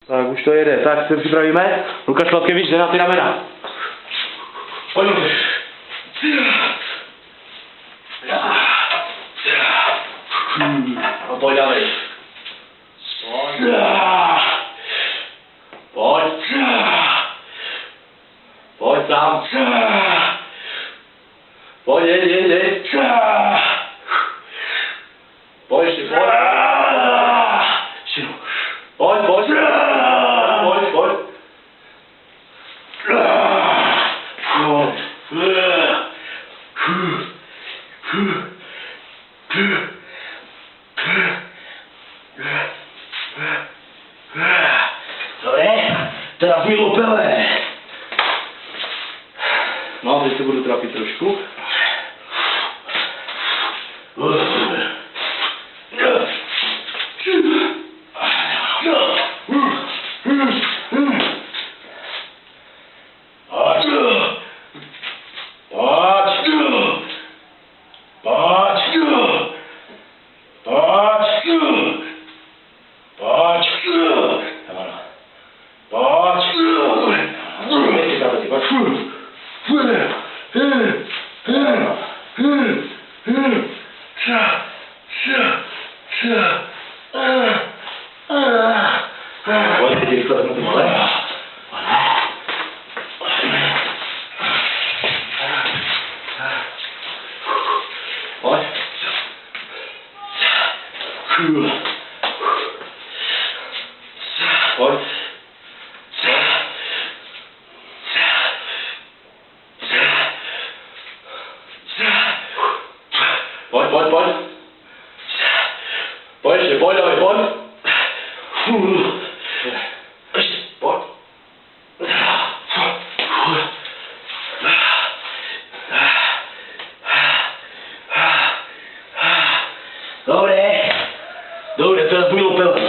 Tak už to jede, tak se připravíme. Lukáš Latkevič jde na ty ramena. Pojď Lukáš. No pojď dávej. Pojď. Pojď sám. Pojď, jeď. Pojď ještě, pojď. Pojď. Dobré, teraz Milo Pele. No, teď se budu trapit trošku. Pojď, teď rychle vezmu ty malé. Pojď. Pojď. Pojď. Pojď ještě, pojď. Ještě, pojď. Dobré, teraz Milo Pele.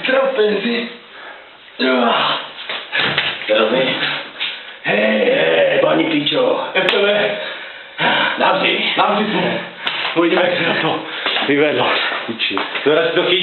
Trapezi. Teraz my. Hej, pani pičo. FTV. Dám si. Uvidíme, jak se na to vyvedlo. Teraz to chytí.